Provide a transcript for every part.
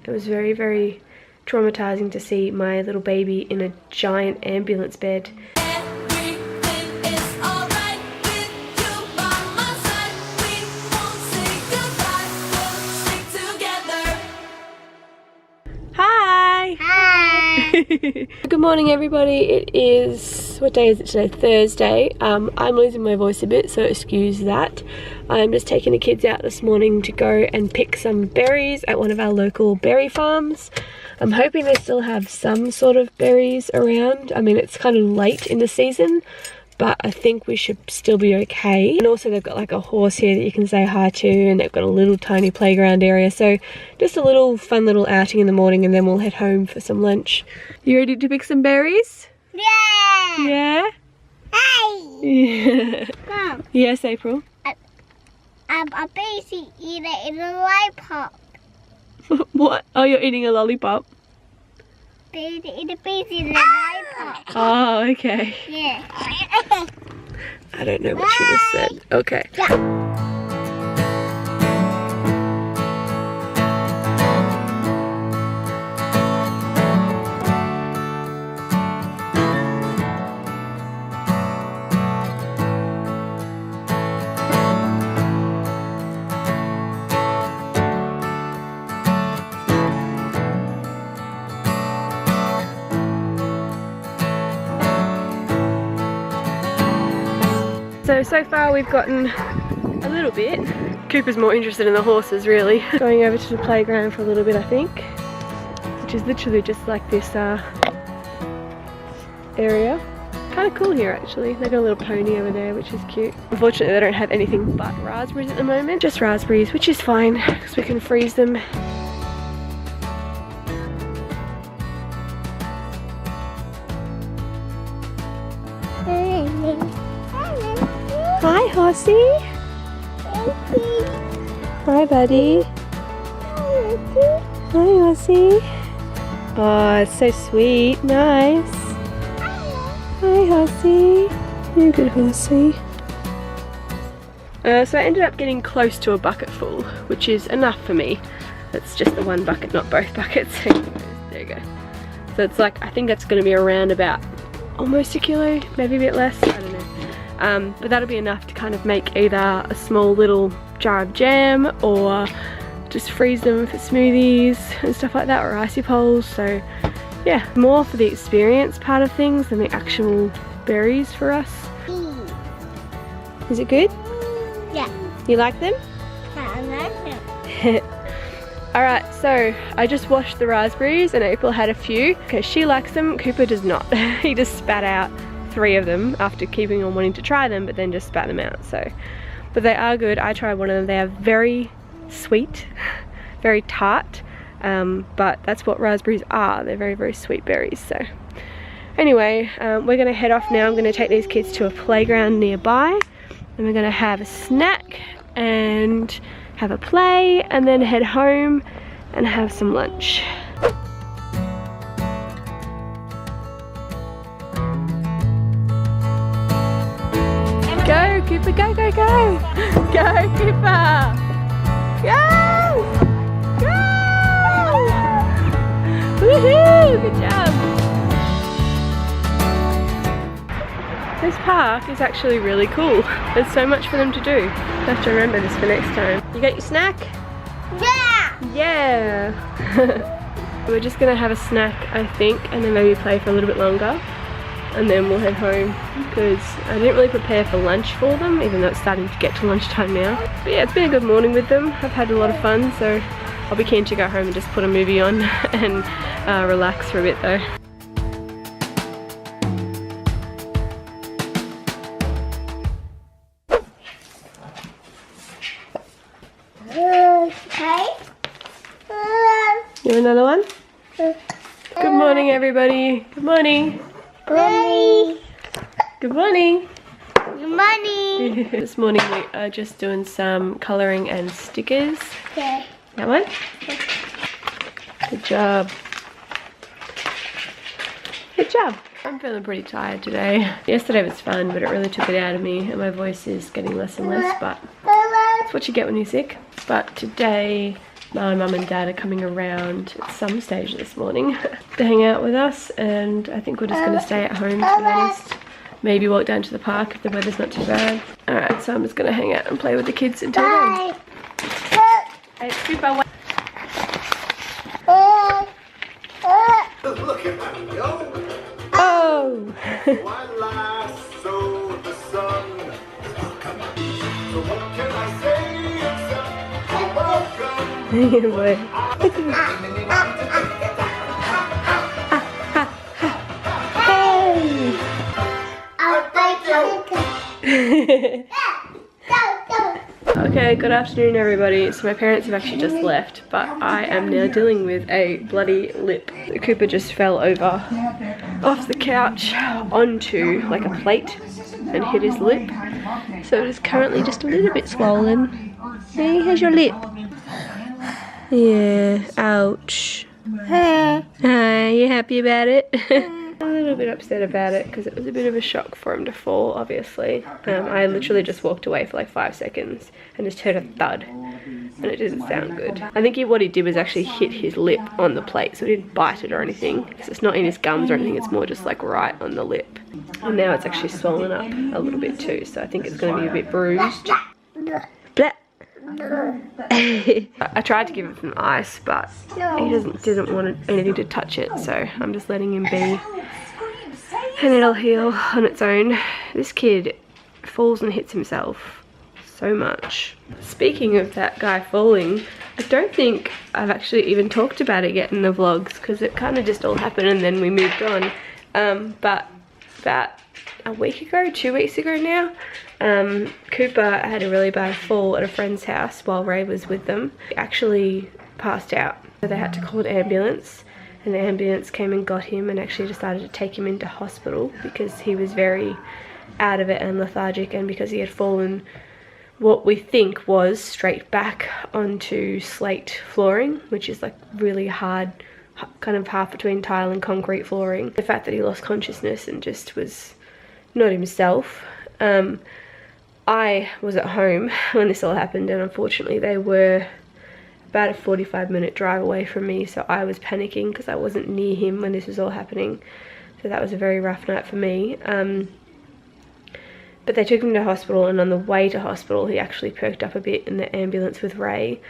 It was very, very traumatizing to see my little baby in a giant ambulance bed. Good morning everybody. It is, what day is it today? Thursday. I'm losing my voice a bit, so excuse that. I'm just taking the kids out this morning to go and pick some berries at one of our local berry farms. I'm hoping they still have some sort of berries around. I mean, it's kind of late in the season, but I think we should still be okay. And also they've got like a horse here that you can say hi to, and they've got a little tiny playground area. So just a little fun little outing in the morning, and then we'll head home for some lunch. You ready to pick some berries? Yeah! Yeah? Hey! Yeah. Mom. Yes, April? I'm busy eating a lollipop. What? Oh, you're eating a lollipop? Busy eating a lollipop. Oh, okay. Yeah. I don't know what she just said. Okay. Yeah. So far we've gotten a little bit. Cooper's more interested in the horses, really. Going over to the playground for a little bit, I think, which is literally just like this area. Kind of cool here, actually. They've got a little pony over there, which is cute. Unfortunately, they don't have anything but raspberries at the moment. Just raspberries, which is fine, because we can freeze them. Hi, horsey. Hi, buddy. Hi, horsey. Oh, it's so sweet. Nice. Hi, horsey. You're a good horsey. So I ended up getting close to a bucket full, which is enough for me. It's just the one bucket, not both buckets. There you go. So it's like, I think that's going to be around about almost a kilo, maybe a bit less. I don't know. But that'll be enough to kind of make either a small little jar of jam, or just freeze them for smoothies and stuff like that, or icy poles. So yeah, more for the experience part of things than the actual berries for us. Is it good? Yeah. You like them? Yeah, I like them. Alright, so I just washed the raspberries and April had a few. Okay, she likes them, Cooper does not. He just spat out 3 of them after keeping on wanting to try them, but then just spat them out. So, but they are good. I tried one of them. They are very sweet, very tart, but that's what raspberries are. They're very, very sweet berries. So anyway, we're gonna head off now. I'm gonna take these kids to a playground nearby, and we're gonna have a snack and have a play, and then head home and have some lunch. Go, Cooper, go, go, go! Go, Cooper! Go! Go! Woohoo! Good job! This park is actually really cool. There's so much for them to do. I have to remember this for next time. You got your snack? Yeah! Yeah! We're just gonna have a snack, I think, and then maybe play for a little bit longer. And then we'll head home, because I didn't really prepare for lunch for them, even though it's starting to get to lunchtime now. But yeah, it's been a good morning with them. I've had a lot of fun, so I'll be keen to go home and just put a movie on and relax for a bit though. Okay. You want another one? Good morning everybody. Good morning. Good Good morning. morning. This morning we are just doing some colouring and stickers. Okay. That one? Good job. Good job. I'm feeling pretty tired today. Yesterday was fun, but it really took it out of me, and my voice is getting less and less, but that's what you get when you're sick. But today My mum and dad are coming around at some stage this morning to hang out with us, and I think we're just going to stay at home, to be honest. Maybe walk down to the park if the weather's not too bad. Alright, so I'm just going to hang out and play with the kids until then. Hey, Cooper, Look at that, yo! oh! One last so the sun. So what can I say except you're welcome? Boy. Hey! Okay, good afternoon everybody. So my parents have actually just left, but I am now dealing with a bloody lip. Cooper just fell over off the couch onto like a plate and hit his lip. So it is currently just a little bit swollen. Hey, here's your lip. Yeah, ouch. Hi, you happy about it? A little bit upset about it because it was a bit of a shock for him to fall, obviously. I literally just walked away for like 5 seconds and just heard a thud and it didn't sound good. I think what he did was actually hit his lip on the plate, so he didn't bite it or anything because it's not in his gums or anything, it's more just like right on the lip. And now it's actually swollen up a little bit too, so I think it's going to be a bit bruised. Blah. I tried to give him some ice, but he didn't want anything to touch it, so I'm just letting him be, and it'll heal on its own. This kid falls and hits himself so much. Speaking of that guy falling, I don't think I've actually even talked about it yet in the vlogs because it kind of just all happened and then we moved on. But about a week ago, 2 weeks ago now, Cooper had a really bad fall at a friend's house while Ray was with them. He actually passed out, so they had to call an ambulance, and the ambulance came and got him and actually decided to take him into hospital because he was very out of it and lethargic, and because he had fallen what we think was straight back onto slate flooring, which is like really hard, kind of half between tile and concrete flooring. The fact that he lost consciousness and just was not himself. I was at home when this all happened, and unfortunately they were about a 45-minute drive away from me, so I was panicking because I wasn't near him when this was all happening. So that was a very rough night for me. But they took him to hospital, and on the way to hospital he actually perked up a bit in the ambulance with Ray,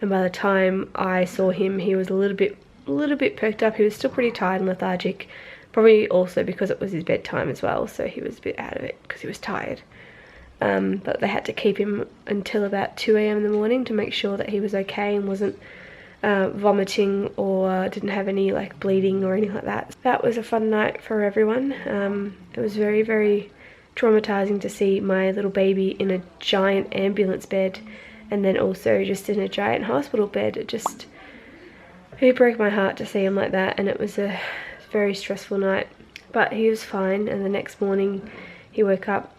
and by the time I saw him he was a little bit perked up. He was still pretty tired and lethargic, probably also because it was his bedtime as well, so he was a bit out of it because he was tired. But they had to keep him until about 2 AM in the morning to make sure that he was okay and wasn't vomiting or didn't have any like bleeding or anything like that. That was a fun night for everyone. It was very, very traumatizing to see my little baby in a giant ambulance bed and then also just in a giant hospital bed. It broke my heart to see him like that, and it was a very stressful night. But he was fine, and the next morning he woke up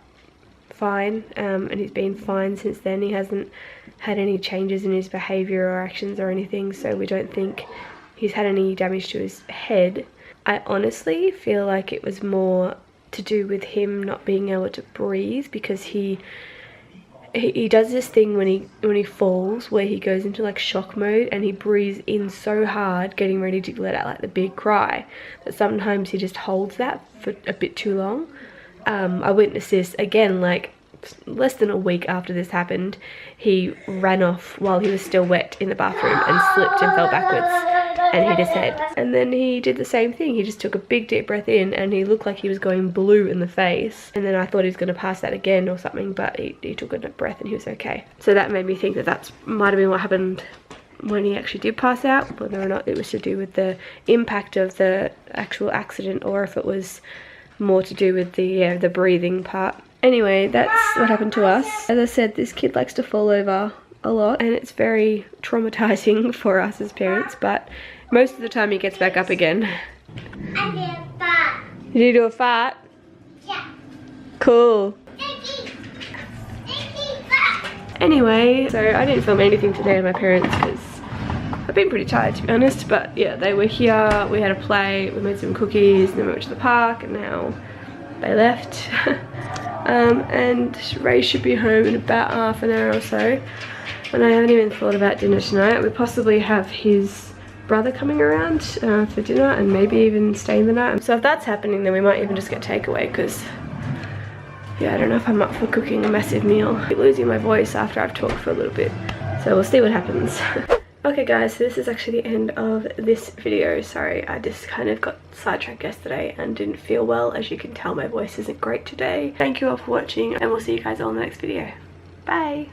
fine, and he's been fine since then. He hasn't had any changes in his behaviour or actions or anything, so we don't think he's had any damage to his head. I honestly feel like it was more to do with him not being able to breathe, because he does this thing when he falls where he goes into like shock mode and he breathes in so hard getting ready to let out like the big cry that sometimes he just holds that for a bit too long. I witnessed this again like less than a week after this happened. He ran off while he was still wet in the bathroom and slipped and fell backwards and hit his head. And then he did the same thing. He just took a big deep breath in and he looked like he was going blue in the face. And then I thought he was going to pass that again or something, but he took a breath and he was okay. So that made me think that might have been what happened when he actually did pass out, whether or not it was to do with the impact of the actual accident or if it was more to do with the breathing part. Anyway, that's what happened to us. As I said, this kid likes to fall over a lot and it's very traumatizing for us as parents, but most of the time he gets back up again. I did a fart. Did you do a fart? Yeah. Cool. Stinky fart. Anyway, so I didn't film anything today with my parents because I've been pretty tired, to be honest, but yeah, they were here, we had a play, we made some cookies, and then we went to the park, and now they left. And Ray should be home in about half an hour or so. And I haven't even thought about dinner tonight. We possibly have his brother coming around for dinner and maybe even staying the night. So if that's happening, then we might even just get takeaway because, yeah, I don't know if I'm up for cooking a massive meal. I'm losing my voice after I've talked for a little bit. So we'll see what happens. Okay guys, so this is actually the end of this video. Sorry, I just kind of got sidetracked yesterday and didn't feel well. As you can tell, my voice isn't great today. Thank you all for watching and we'll see you guys all in the next video. Bye!